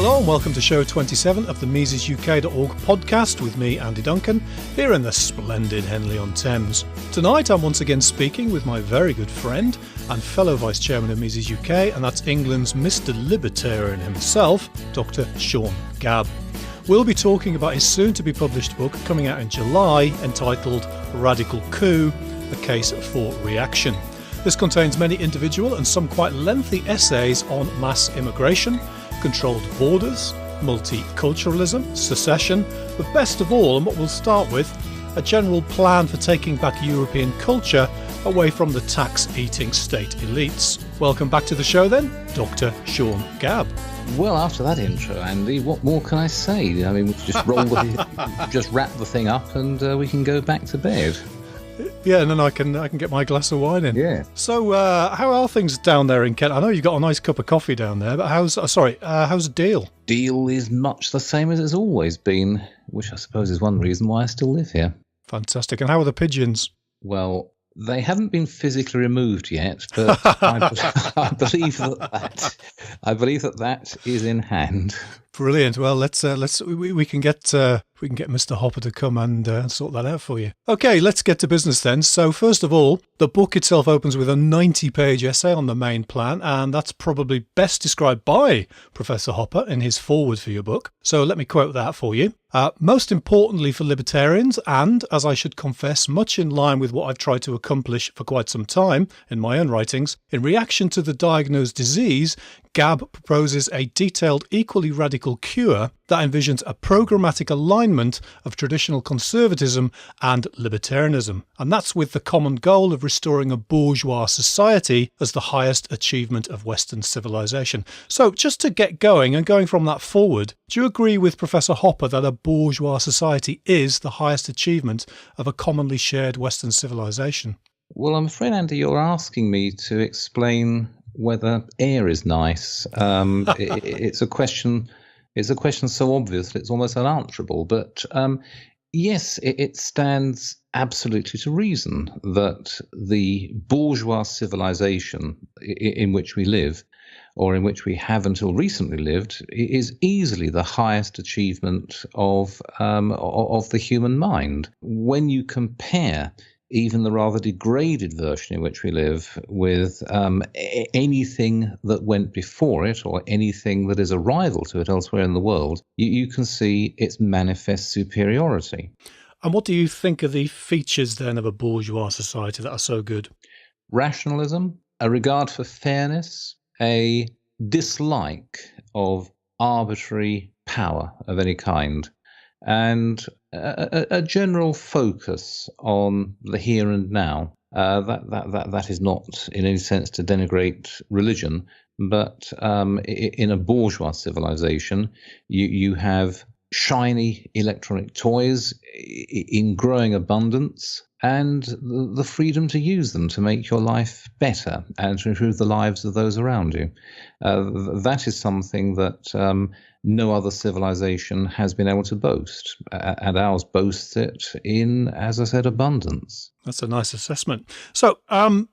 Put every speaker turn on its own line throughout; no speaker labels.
Hello and welcome to show 27 of the MisesUK.org podcast with me, Andy Duncan, here in the splendid Henley-on-Thames. Tonight I'm once again speaking with my very good friend and fellow Vice Chairman of Mises UK, and that's England's Mr. Libertarian himself, Dr. Sean Gabb. We'll be talking about his soon-to-be-published book coming out in July entitled Radical Coup, A Case for Reaction. This contains many individual and some quite lengthy essays on mass immigration, controlled borders, multiculturalism, secession, but best of all, and what we'll start with, a general plan for taking back European culture away from the tax-eating state elites. Welcome back to the show then, Dr. Sean Gabb.
Well, after that intro, Andy, what more can I say? I mean, just just wrap the thing up and we can go back to bed.
Yeah, and then I can get my glass of wine in.
Yeah.
So, how are things down there in Kent? I know you've got a nice cup of coffee down there, but how's Deal?
Deal is much the same as it's always been, which I suppose is one reason why I still live here.
Fantastic. And how are the pigeons?
Well, they haven't been physically removed yet, but I believe that is in hand.
Brilliant. Well, we can get Mr. Hoppe to come and sort that out for you. Okay, let's get to business then. So first of all, the book itself opens with a 90-page essay on the main plan, and that's probably best described by Professor Hoppe in his foreword for your book. So let me quote that for you. Most importantly for libertarians, and as I should confess, much in line with what I've tried to accomplish for quite some time in my own writings, in reaction to the diagnosed disease, Gabb proposes a detailed, equally radical cure that envisions a programmatic alignment of traditional conservatism and libertarianism. And that's with the common goal of restoring a bourgeois society as the highest achievement of Western civilization. So just to get going and going from that forward, do you agree with Professor Hoppe that a bourgeois society is the highest achievement of a commonly shared Western civilization?
Well, I'm afraid, Andy, you're asking me to explain whether air is nice. It's a question. It's a question so obvious that it's almost unanswerable. But yes, it stands absolutely to reason that the bourgeois civilization in which we live, or in which we have until recently lived, is easily the highest achievement of the human mind. When you compare even the rather degraded version in which we live with anything that went before it or anything that is a rival to it elsewhere in the world, you can see its manifest superiority.
And what do you think are the features then of a bourgeois society that are so good?
Rationalism, a regard for fairness, a dislike of arbitrary power of any kind, and a general focus on the here and now. That is not in any sense to denigrate religion, but in a bourgeois civilization, you have shiny electronic toys in growing abundance, and the freedom to use them to make your life better and to improve the lives of those around you. That is something that no other civilization has been able to boast, and ours boasts it in, as I said, abundance.
That's a nice assessment. So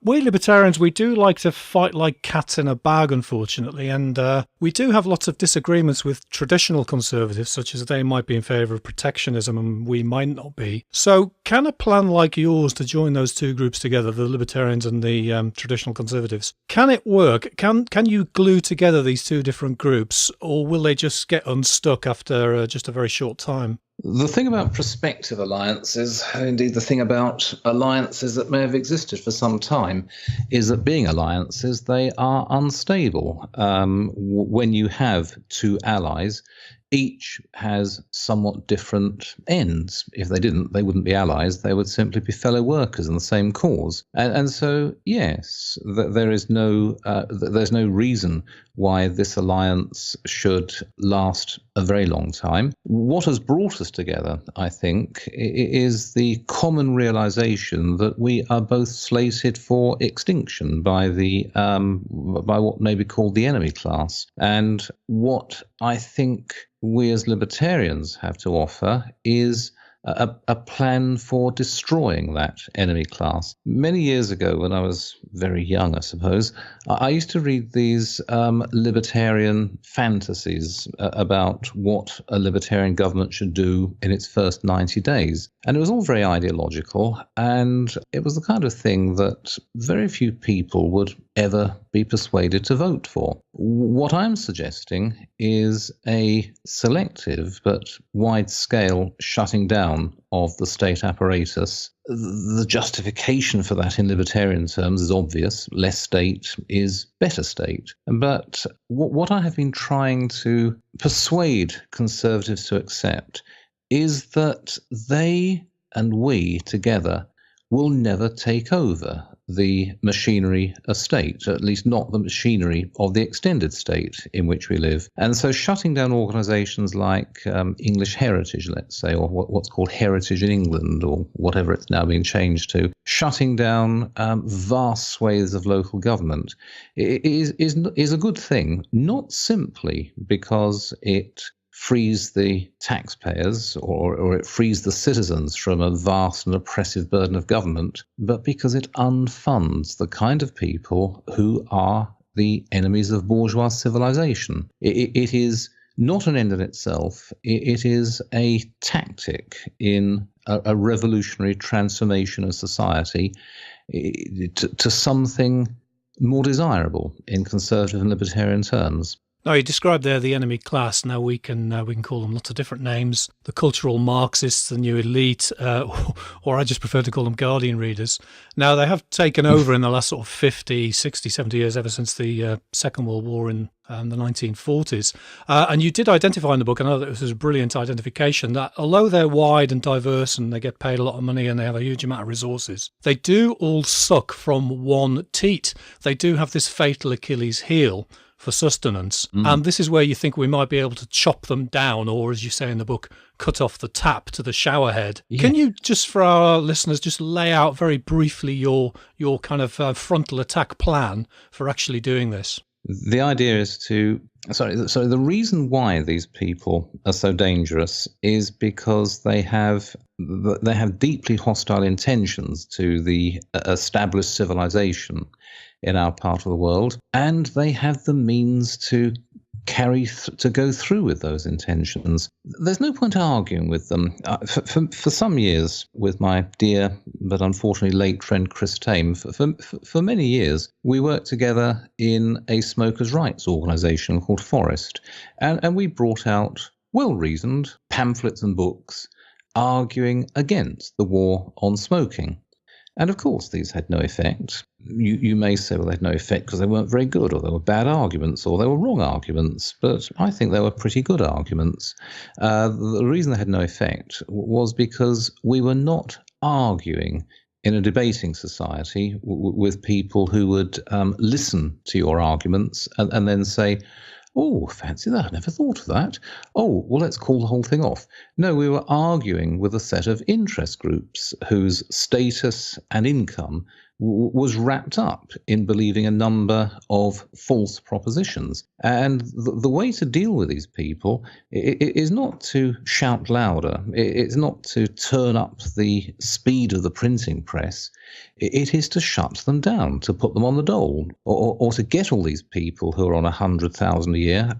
we libertarians, we do like to fight like cats in a bag, unfortunately, and we do have lots of disagreements with traditional conservatives, such as they might be in favour of protectionism and we might not be. So can a plan like yours to join those two groups together, the libertarians and the traditional conservatives, can it work? Can you glue together these two different groups, or will they just get unstuck after just a very short time?
The thing about prospective alliances, indeed the thing about alliances that may have existed for some time, is that being alliances, they are unstable. When you have two allies, each has somewhat different ends. If they didn't, they wouldn't be allies. They would simply be fellow workers in the same cause. And so, yes, there's no reason why this alliance should last a very long time. What has brought us together, I think, is the common realization that we are both slated for extinction by what may be called the enemy class. And what I think we as libertarians have to offer is a plan for destroying that enemy class. Many years ago, when I was very young, I suppose, I used to read these libertarian fantasies about what a libertarian government should do in its first 90 days. And it was all very ideological, and it was the kind of thing that very few people would ever be persuaded to vote for. What I'm suggesting is a selective but wide-scale shutting down of the state apparatus. The justification for that in libertarian terms is obvious. Less state is better state. But what I have been trying to persuade conservatives to accept is that they and we together will never take over the machinery of state, at least not the machinery of the extended state in which we live. And so shutting down organisations like English Heritage, let's say, or what's called Heritage in England, or whatever it's now being changed to, shutting down vast swathes of local government is a good thing, not simply because it frees the taxpayers or it frees the citizens from a vast and oppressive burden of government, but because it unfunds the kind of people who are the enemies of bourgeois civilization. It is not an end in itself. It is a tactic in a revolutionary transformation of society to something more desirable in conservative and libertarian terms.
Now, you described there the enemy class. Now we can call them lots of different names: the cultural Marxists, the new elite, or I just prefer to call them Guardian readers. Now, they have taken over in the last sort of 50, 60, 70 years, ever since the Second World War in the 1940s. And you did identify in the book, I know that this was a brilliant identification, that although they're wide and diverse and they get paid a lot of money and they have a huge amount of resources, they do all suck from one teat. They do have this fatal Achilles heel for sustenance. And this is where you think we might be able to chop them down, or, as you say in the book, cut off the tap to the shower head. Yeah. Can you, just for our listeners, just lay out very briefly your kind of frontal attack plan for actually doing this?
The idea is to... So the reason why these people are so dangerous is because they have deeply hostile intentions to the established civilization in our part of the world, and they have the means to go through with those intentions. There's no point arguing with them. For some years, with my dear but unfortunately late friend Chris Tame, for many years, we worked together in a smokers' rights organisation called Forest, and we brought out well-reasoned pamphlets and books arguing against the war on smoking. And of course, these had no effect. You may say, well, they had no effect because they weren't very good, or they were bad arguments, or they were wrong arguments. But I think they were pretty good arguments. The reason they had no effect was because we were not arguing in a debating society with people who would listen to your arguments and then say, oh, fancy that, I never thought of that. Oh, well, let's call the whole thing off. No, we were arguing with a set of interest groups whose status and income was wrapped up in believing a number of false propositions. And the way to deal with these people is not to shout louder. It's not to turn up the speed of the printing press. It is to shut them down, to put them on the dole, or to get all these people who are on 100,000 a year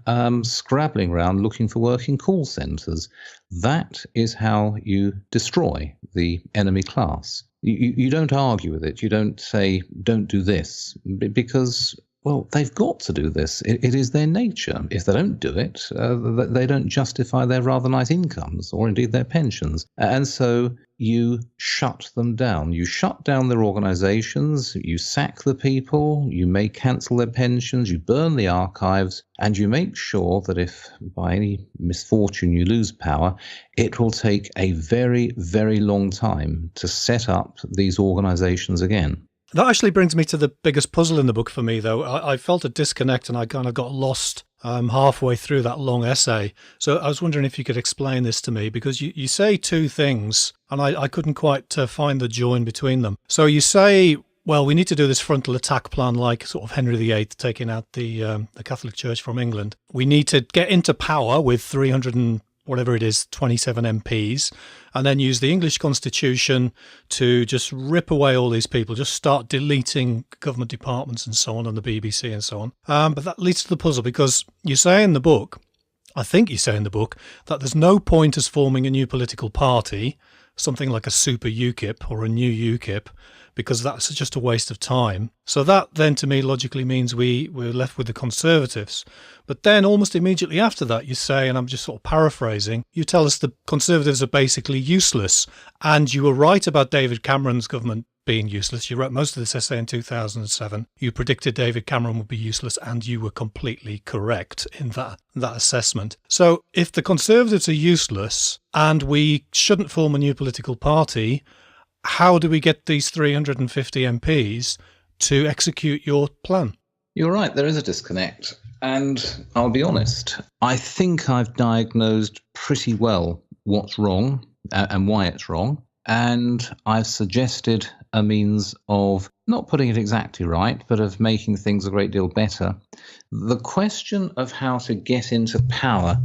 scrabbling around looking for work in call centres. That is how you destroy the enemy class. You don't argue with it. You don't say, don't do this, because, well, they've got to do this. It is their nature. If they don't do it, they don't justify their rather nice incomes, or indeed their pensions. And so you shut them down. You shut down their organizations, you sack the people, you may cancel their pensions, you burn the archives, and you make sure that if by any misfortune you lose power, it will take a very, very long time to set up these organizations again.
That actually brings me to the biggest puzzle in the book for me, though. I felt a disconnect and I kind of got lost halfway through that long essay. So I was wondering if you could explain this to me, because you say two things and I couldn't quite find the join between them. So you say, well, we need to do this frontal attack plan like sort of Henry VIII taking out the Catholic Church from England. We need to get into power with 300 and whatever it is, 27 MPs, and then use the English constitution to just rip away all these people, just start deleting government departments and so on, and the BBC and so on. But that leads to the puzzle, because you say in the book, I think you say in the book, that there's no point as forming a new political party, something like a super UKIP or a new UKIP, because that's just a waste of time. So that then to me logically means we're left with the Conservatives. But then almost immediately after that you say, and I'm just sort of paraphrasing, you tell us the Conservatives are basically useless. And you were right about David Cameron's government being useless. You wrote most of this essay in 2007. You predicted David Cameron would be useless, and you were completely correct in that assessment. So if the Conservatives are useless and we shouldn't form a new political party, how do we get these 350 MPs to execute your plan?
You're right, there is a disconnect. And I'll be honest, I think I've diagnosed pretty well what's wrong and why it's wrong. And I've suggested a means of not putting it exactly right, but of making things a great deal better. The question of how to get into power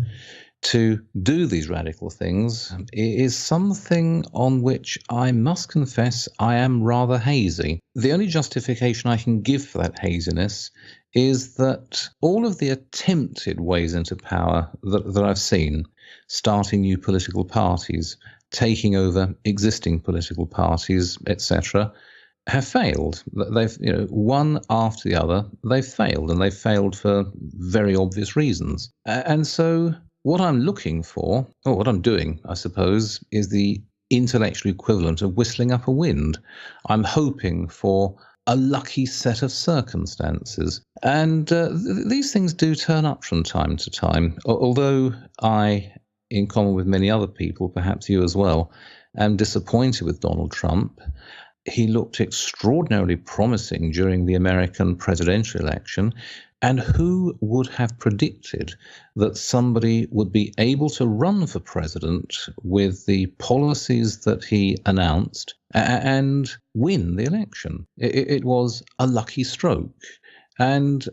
to do these radical things is something on which I must confess I am rather hazy. The only justification I can give for that haziness is that all of the attempted ways into power that I've seen, starting new political parties, taking over existing political parties, etc., have failed. They've, one after the other, they've failed, and they've failed for very obvious reasons. And so what I'm looking for, or what I'm doing, I suppose, is the intellectual equivalent of whistling up a wind. I'm hoping for a lucky set of circumstances. And these things do turn up from time to time, although I, in common with many other people, perhaps you as well, am disappointed with Donald Trump. He looked extraordinarily promising during the American presidential election. And who would have predicted that somebody would be able to run for president with the policies that he announced and win the election? It was a lucky stroke. And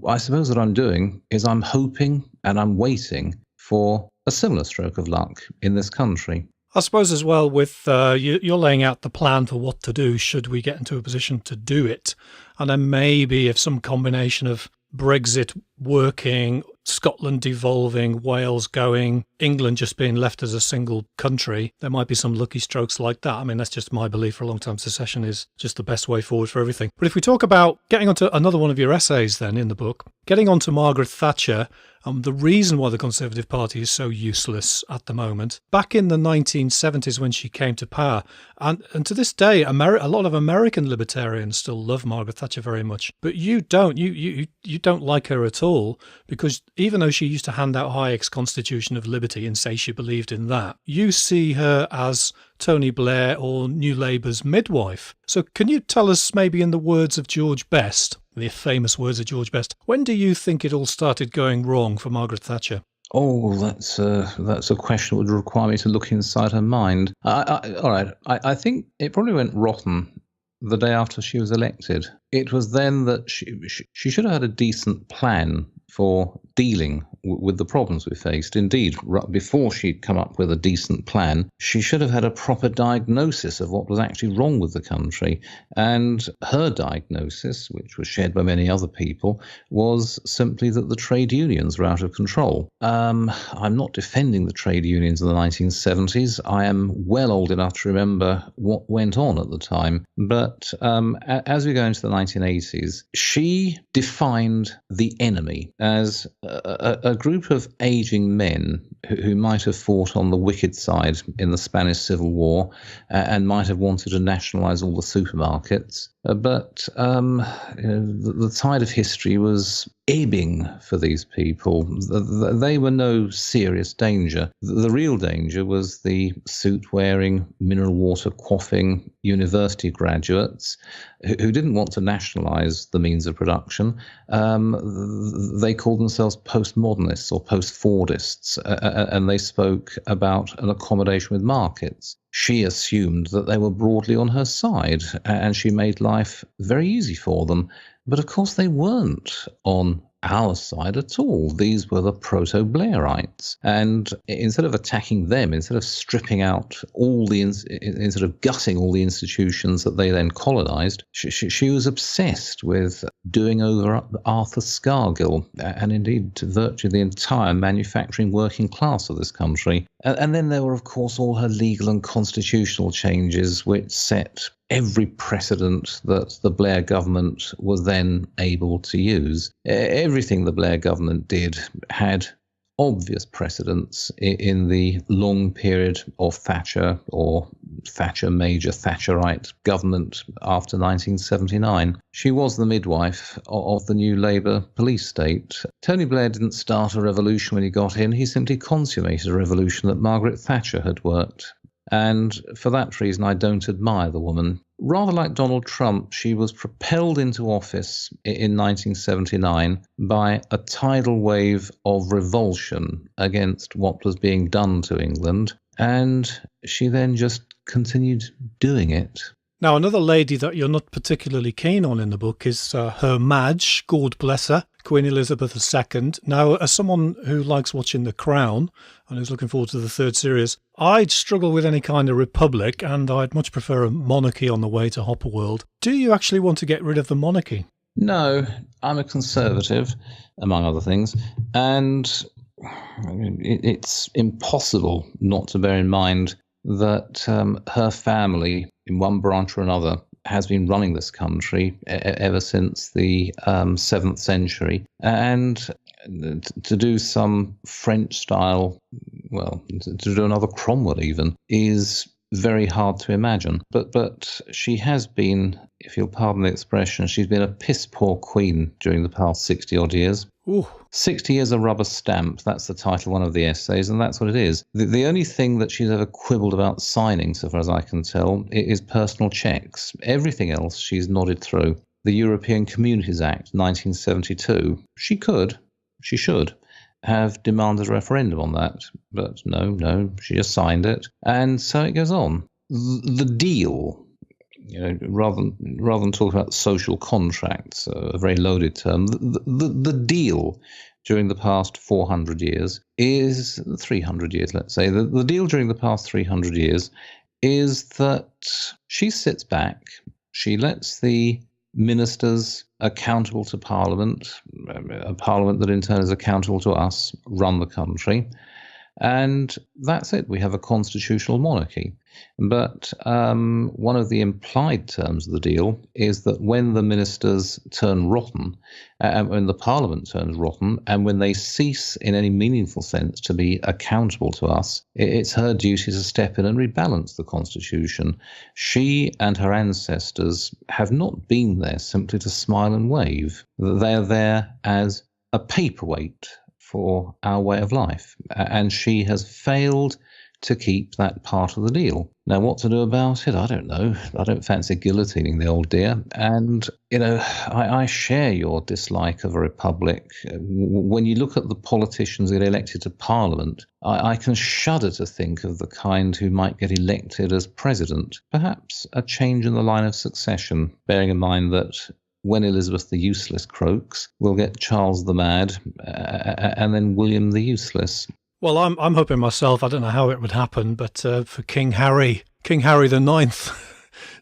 I suppose what I'm doing is I'm hoping and I'm waiting for a similar stroke of luck in this country.
I suppose as well with you're laying out the plan for what to do should we get into a position to do it. And then maybe if some combination of Brexit working, Scotland devolving, Wales going, England just being left as a single country, there might be some lucky strokes like that. I mean, that's just my belief for a long time. Secession is just the best way forward for everything. But if we talk about getting onto another one of your essays then in the book, getting onto Margaret Thatcher, the reason why the Conservative Party is so useless at the moment, back in the 1970s when she came to power, and to this day, a lot of American libertarians still love Margaret Thatcher very much, but you don't. You don't like her at all, because even though she used to hand out Hayek's Constitution of Liberty and say she believed in that, you see her as Tony Blair or New Labour's midwife. So can you tell us, maybe in the words of George Best, the famous words of George Best, when do you think it all started going wrong for Margaret Thatcher?
Oh, that's a question that would require me to look inside her mind. All right, I think it probably went rotten the day after she was elected. It was then that she should have had a decent plan for dealing with the problems we faced. Indeed, before she'd come up with a decent plan, she should have had a proper diagnosis of what was actually wrong with the country. And her diagnosis, which was shared by many other people, was simply that the trade unions were out of control. I'm not defending the trade unions in the 1970s. I am well old enough to remember what went on at the time. But as we go into the 1980s, she defined the enemy as a group of aging men who might have fought on the wicked side in the Spanish Civil War and might have wanted to nationalize all the supermarkets. But the tide of history was ebbing for these people. They were no serious danger. The real danger was the suit-wearing, mineral water quaffing university graduates who didn't want to nationalize the means of production. They called themselves postmodernists or post-Fordists, and they spoke about an accommodation with markets. She assumed that they were broadly on her side, and she made life very easy for them. But of course they weren't on our side at all. These were the proto-Blairites. And instead of attacking them, instead of stripping out all the, instead of gutting all the institutions that they then colonised, she was obsessed with doing over Arthur Scargill and indeed virtually the entire manufacturing working class of this country. And then there were, of course, all her legal and constitutional changes, which set every precedent that the Blair government was then able to use. Everything the Blair government did had obvious precedents in the long period of Thatcher or Thatcher major Thatcherite government after 1979. She was the midwife of the new Labour police state. Tony Blair didn't start a revolution when he got in. He simply consummated a revolution that Margaret Thatcher had worked. And for that reason, I don't admire the woman. Rather like Donald Trump, she was propelled into office in 1979 by a tidal wave of revulsion against what was being done to England. And she then just continued doing it.
Now, another lady that you're not particularly keen on in the book is Her Madge, God bless her, Queen Elizabeth II. Now, as someone who likes watching The Crown and who's looking forward to the third series, I'd struggle with any kind of republic, and I'd much prefer a monarchy on the way to Hopper World. Do you actually want to get rid of the monarchy?
No, I'm a conservative, among other things, and it's impossible not to bear in mind that her family, in one branch or another, has been running this country ever since the 7th century. And to do some French style, well, to do another Cromwell even, is very hard to imagine. But she has been, if you'll pardon the expression, she's been a piss-poor queen during the past 60-odd years.
Ooh.
60 years a rubber stamp, that's the title of one of the essays, and that's what it is. The only thing that she's ever quibbled about signing, so far as I can tell, is personal checks. Everything else she's nodded through. The European Communities Act, 1972. She should have demanded a referendum on that, but no, she just signed it. And so it goes on. The deal, rather than talk about social contracts, a very loaded term, the deal during the past 400 years is 300 years, let's say. The deal during the past 300 years is that she sits back, she lets the ministers accountable to Parliament, a Parliament that in turn is accountable to us, run the country. And that's it. We have a constitutional monarchy. But one of the implied terms of the deal is that when the ministers turn rotten, and when the Parliament turns rotten, and when they cease in any meaningful sense to be accountable to us, it's her duty to step in and rebalance the constitution. She and her ancestors have not been there simply to smile and wave. They are there as a paperweight for our way of life, and she has failed to keep that part of the deal. Now, what to do about it, I don't know. I don't fancy guillotining the old dear, and I share your dislike of a republic. When you look at the politicians that get elected to Parliament, I can shudder to think of the kind who might get elected as president. Perhaps a change in the line of succession, bearing in mind that when Elizabeth the Useless croaks, we'll get Charles the Mad and then William the Useless.
Well, I'm hoping myself, I don't know how it would happen, but for King Harry the Ninth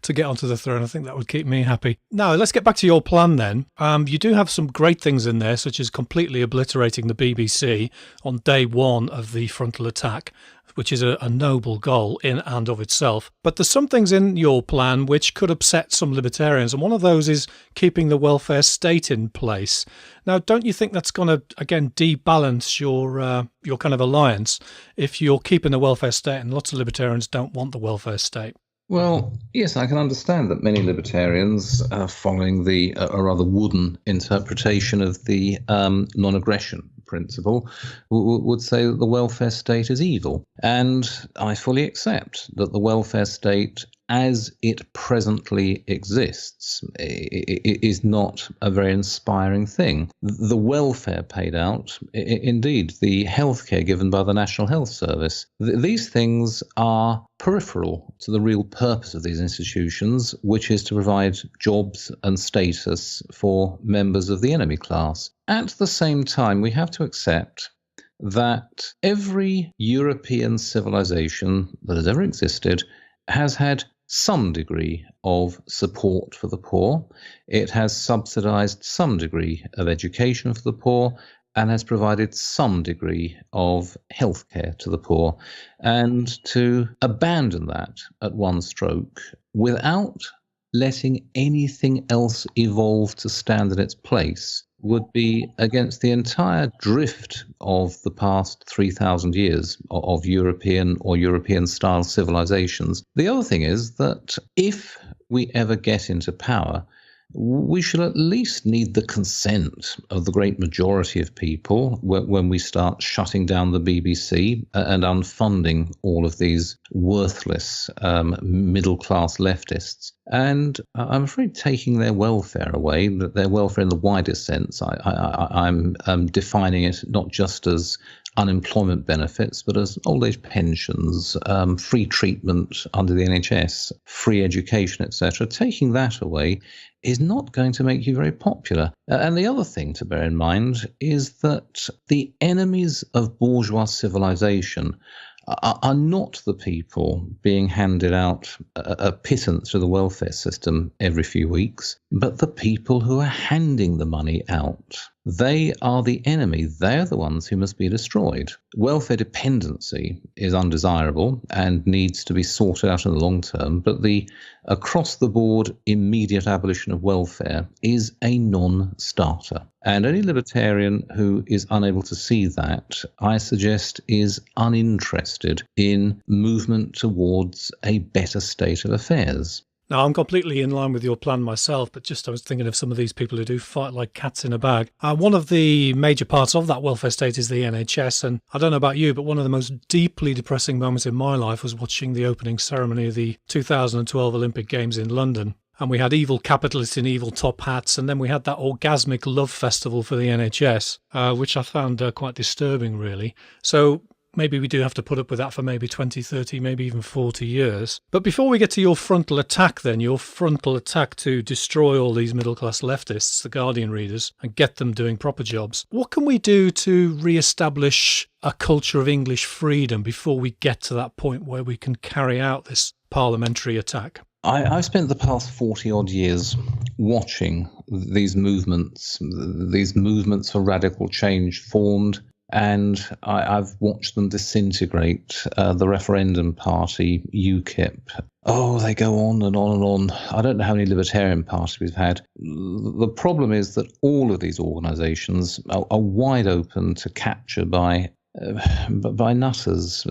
to get onto the throne, I think that would keep me happy. Now, let's get back to your plan then. You do have some great things in there, such as completely obliterating the BBC on day one of the frontal attack, which is a noble goal in and of itself. But there's some things in your plan which could upset some libertarians, and one of those is keeping the welfare state in place. Now, don't you think that's going to, again, debalance your kind of alliance if you're keeping the welfare state, and lots of libertarians don't want the welfare state?
Well, yes, I can understand that many libertarians, following a rather wooden interpretation of the non-aggression principle, would say that the welfare state is evil. And I fully accept that the welfare state as it presently exists is not a very inspiring thing. The welfare paid out, indeed, the healthcare given by the National Health Service, these things are peripheral to the real purpose of these institutions, which is to provide jobs and status for members of the enemy class. At the same time, we have to accept that every European civilization that has ever existed has had some degree of support for the poor. It has subsidized some degree of education for the poor and has provided some degree of healthcare to the poor. And to abandon that at one stroke without letting anything else evolve to stand in its place would be against the entire drift of the past 3,000 years of European or European-style civilizations. The other thing is that if we ever get into power, we should at least need the consent of the great majority of people when we start shutting down the BBC and unfunding all of these worthless middle-class leftists. And I'm afraid taking their welfare away, their welfare in the widest sense, I'm defining it not just as unemployment benefits, but as old age pensions, free treatment under the NHS, free education, etc. Taking that away is not going to make you very popular. And the other thing to bear in mind is that the enemies of bourgeois civilization are not the people being handed out a pittance through the welfare system every few weeks, but the people who are handing the money out. They are the enemy. They are the ones who must be destroyed. Welfare dependency is undesirable and needs to be sorted out in the long term, but the across-the-board immediate abolition of welfare is a non-starter. And any libertarian who is unable to see that, I suggest, is uninterested in movement towards a better state of affairs.
Now, I'm completely in line with your plan myself, but just I was thinking of some of these people who do fight like cats in a bag. One of the major parts of that welfare state is the NHS, and I don't know about you, but one of the most deeply depressing moments in my life was watching the opening ceremony of the 2012 Olympic Games in London. And we had evil capitalists in evil top hats, and then we had that orgasmic love festival for the NHS, which I found quite disturbing, really. So maybe we do have to put up with that for maybe 20, 30, maybe even 40 years. But before we get to your frontal attack then, your frontal attack to destroy all these middle-class leftists, the Guardian readers, and get them doing proper jobs, what can we do to re-establish a culture of English freedom before we get to that point where we can carry out this parliamentary attack?
I've spent the past 40-odd years watching these movements for radical change formed, and I've watched them disintegrate. The referendum party, UKIP. Oh, they go on and on and on. I don't know how many libertarian parties we've had. The problem is that all of these organisations are wide open to capture by nutters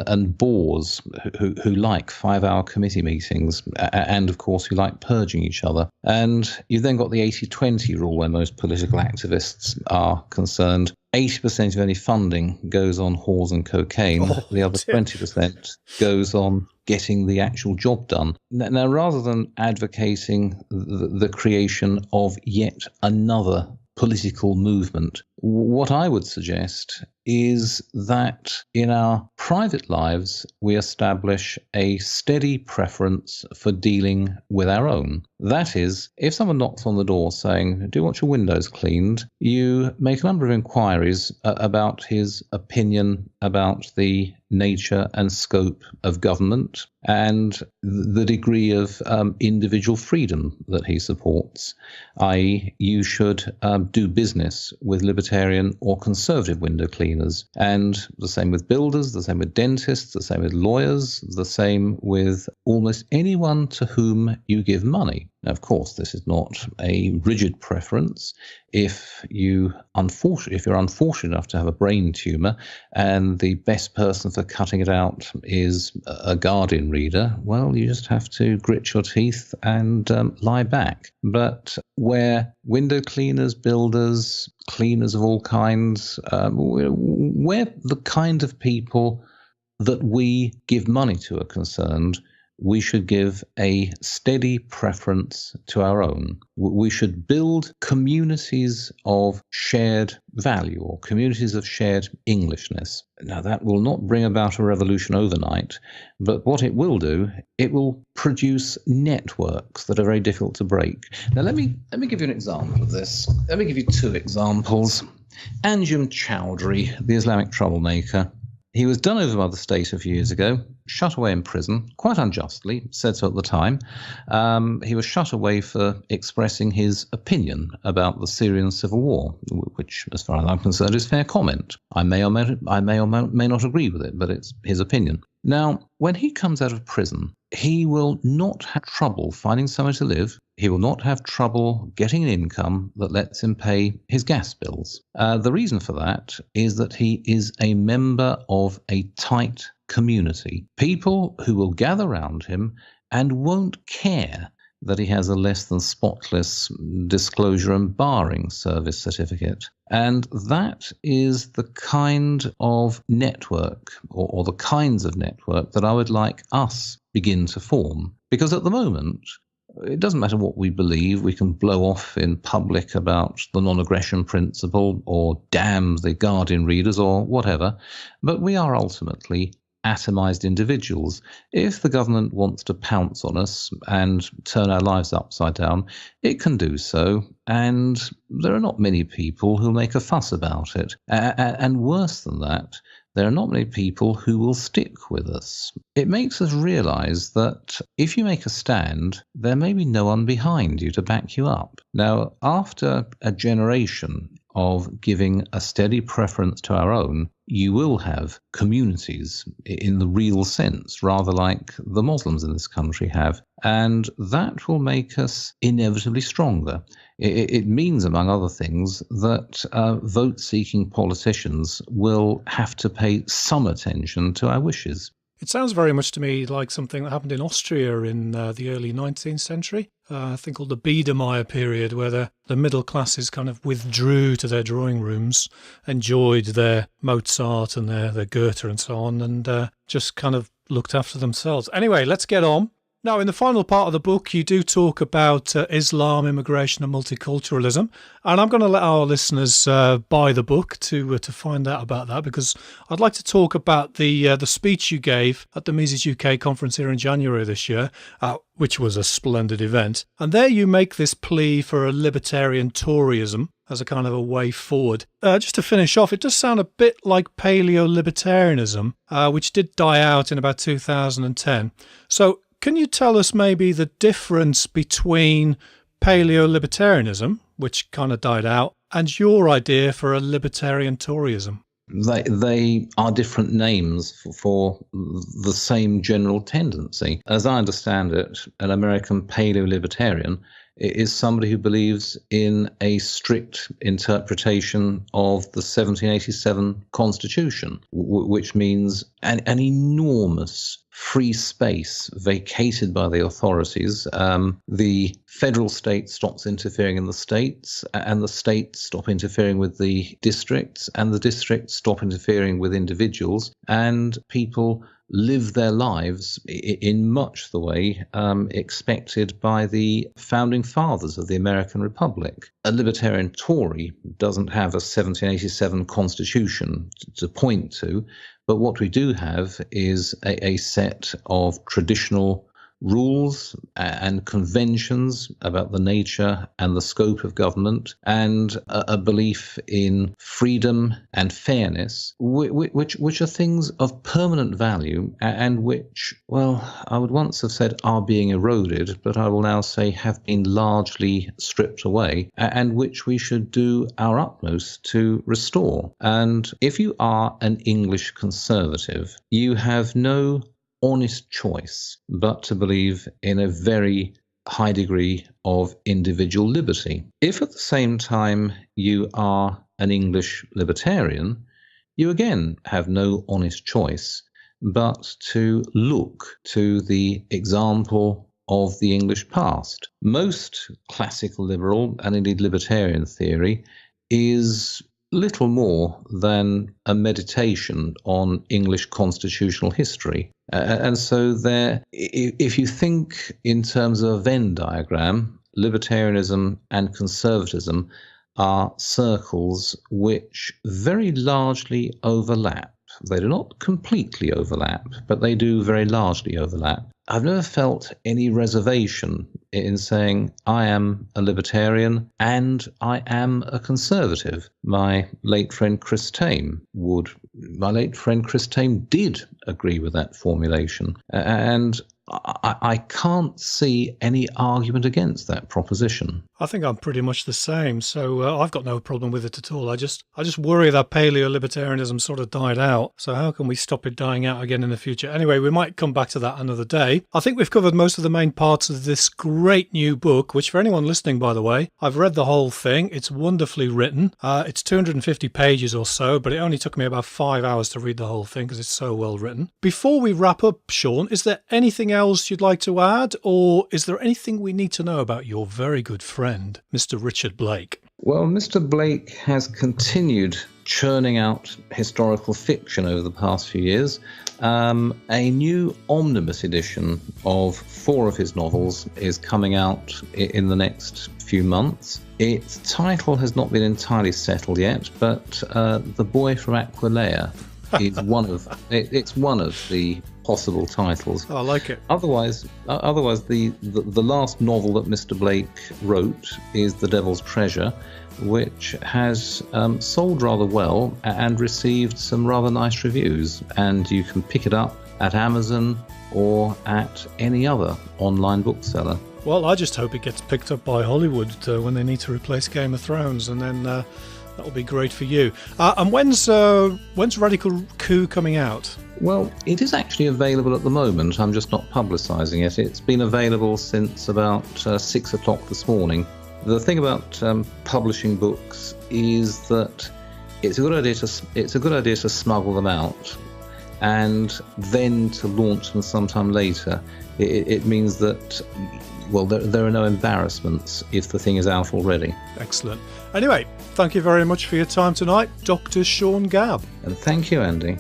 and bores who like 5-hour committee meetings and, of course, who like purging each other. And you've then got the 80-20 rule where most political activists are concerned. 80% of any funding goes on whores and cocaine. The other 20% goes on getting the actual job done. Now, rather than advocating the creation of yet another political movement, what I would suggest is that in our private lives, we establish a steady preference for dealing with our own. That is, if someone knocks on the door saying, "Do you want your windows cleaned?" you make a number of inquiries about his opinion about the nature and scope of government and the degree of individual freedom that he supports, i.e. you should do business with libertarian or conservative window cleaners. And the same with builders, the same with dentists, the same with lawyers, the same with almost anyone to whom you give money. Now, of course, this is not a rigid preference. If you're unfortunate enough to have a brain tumour and the best person for cutting it out is a Guardian reader, well, you just have to grit your teeth and lie back. But where window cleaners, builders, cleaners of all kinds, where the kind of people that we give money to are concerned, we should give a steady preference to our own. We should build communities of shared value or communities of shared Englishness. Now, that will not bring about a revolution overnight, but what it will do, it will produce networks that are very difficult to break. Now, let me give you an example of this. Let me give you two examples. Anjem Chowdhury, the Islamic troublemaker, he was done over by the state a few years ago, shut away in prison, quite unjustly, said so at the time. He was shut away for expressing his opinion about the Syrian civil war, which, as far as I'm concerned, is fair comment. I may or may not agree with it, but it's his opinion. Now, when he comes out of prison, he will not have trouble finding somewhere to live. He will not have trouble getting an income that lets him pay his gas bills. The reason for that is that he is a member of a tight community. People who will gather around him and won't care that he has a less than spotless disclosure and barring service certificate. And that is the kind of network or the kinds of network that I would like us begin to form. Because at the moment, it doesn't matter what we believe. We can blow off in public about the non-aggression principle or damn the Guardian readers or whatever, but we are ultimately atomized individuals. If the government wants to pounce on us and turn our lives upside down, it can do so, and there are not many people who make a fuss about it. And worse than that, there are not many people who will stick with us. It makes us realize that if you make a stand, there may be no one behind you to back you up. Now, after a generation of giving a steady preference to our own, you will have communities in the real sense, rather like the Muslims in this country have, and that will make us inevitably stronger. It means, among other things, that vote-seeking politicians will have to pay some attention to our wishes.
It sounds very much to me like something that happened in Austria in the early 19th century, I think called the Biedermeier period, where the middle classes kind of withdrew to their drawing rooms, enjoyed their Mozart and their Goethe and so on, and just kind of looked after themselves. Anyway, let's get on. Now, in the final part of the book, you do talk about Islam, immigration and multiculturalism, and I'm going to let our listeners buy the book to find out about that, because I'd like to talk about the speech you gave at the Mises UK conference here in January this year, which was a splendid event. And there you make this plea for a libertarian Toryism as a kind of a way forward. Just to finish off, it does sound a bit like paleo-libertarianism, which did die out in about 2010. So can you tell us maybe the difference between paleo-libertarianism, which kind of died out, and your idea for a libertarian Toryism?
They are different names for the same general tendency. As I understand it, an American paleo-libertarian is somebody who believes in a strict interpretation of the 1787 Constitution, which means an enormous free space vacated by the authorities. The federal state stops interfering in the states, and the states stop interfering with the districts, and the districts stop interfering with individuals, and people live their lives in much the way expected by the founding fathers of the American Republic. A libertarian Tory doesn't have a 1787 constitution to point to, but what we do have is a set of traditional rules and conventions about the nature and the scope of government, and a belief in freedom and fairness, which are things of permanent value, and which, well, I would once have said are being eroded, but I will now say have been largely stripped away, and which we should do our utmost to restore. And if you are an English conservative, you have no honest choice but to believe in a very high degree of individual liberty. If at the same time you are an English libertarian, you again have no honest choice but to look to the example of the English past. Most classical liberal and indeed libertarian theory is little more than a meditation on English constitutional history. And so there, if you think in terms of a Venn diagram, libertarianism and conservatism are circles which very largely overlap. They do not completely overlap, but they do very largely overlap. I've never felt any reservation in saying I am a libertarian and I am a conservative. My late friend Chris Tame did agree with that formulation, and I can't see any argument against that proposition.
I think I'm pretty much the same, so I've got no problem with it at all. I just worry that paleo-libertarianism sort of died out, so how can we stop it dying out again in the future? Anyway, we might come back to that another day. I think we've covered most of the main parts of this great new book, which for anyone listening, by the way, I've read the whole thing. It's wonderfully written. It's 250 pages or so, but it only took me about 5 hours to read the whole thing because it's so well written. Before we wrap up, Sean, is there anything else you'd like to add, or is there anything we need to know about your very good friend, Mr. Richard Blake?
Well, Mr. Blake has continued churning out historical fiction over the past few years. A new omnibus edition of 4 of his novels is coming out in the next few months. Its title has not been entirely settled yet, but The Boy from Aquileia is one of the possible titles.
I like it.
Otherwise, the last novel that Mr. Blake wrote is The Devil's Treasure, which has sold rather well and received some rather nice reviews. And you can pick it up at Amazon or at any other online bookseller.
Well, I just hope it gets picked up by Hollywood when they need to replace Game of Thrones, and then that'll be great for you. And when's Radical Coup coming out?
Well, it is actually available at the moment. I'm just not publicising it. It's been available since about 6 o'clock this morning. The thing about publishing books is that it's a good idea to smuggle them out, and then to launch them sometime later. It means that, well, there are no embarrassments if the thing is out already.
Excellent. Anyway, thank you very much for your time tonight, Dr. Sean Gabb.
And thank you, Andy.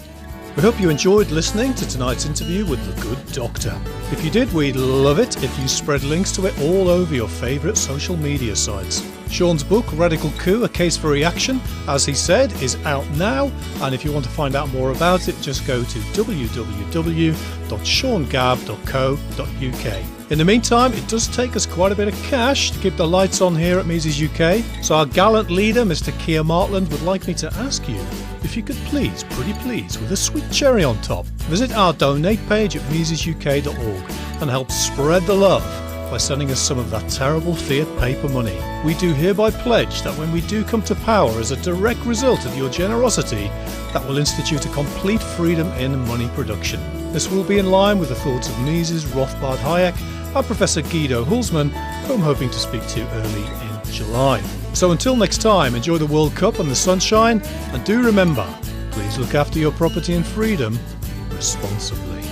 We hope you enjoyed listening to tonight's interview with the good doctor. If you did, we'd love it if you spread links to it all over your favourite social media sites. Sean's book, Radical Coup, A Case for Reaction, as he said, is out now, and if you want to find out more about it, just go to www.seangabb.co.uk. In the meantime, it does take us quite a bit of cash to keep the lights on here at Mises UK, so our gallant leader, Mr. Keir Martland, would like me to ask you if you could please, pretty please, with a sweet cherry on top, visit our donate page at misesuk.org and help spread the love by sending us some of that terrible fiat paper money. We do hereby pledge that when we do come to power as a direct result of your generosity, that will institute a complete freedom in money production. This will be in line with the thoughts of Mises Rothbard Hayek and Professor Guido Hulsmann, who I'm hoping to speak to early in July. So until next time, enjoy the World Cup and the sunshine, and do remember, please look after your property and freedom responsibly.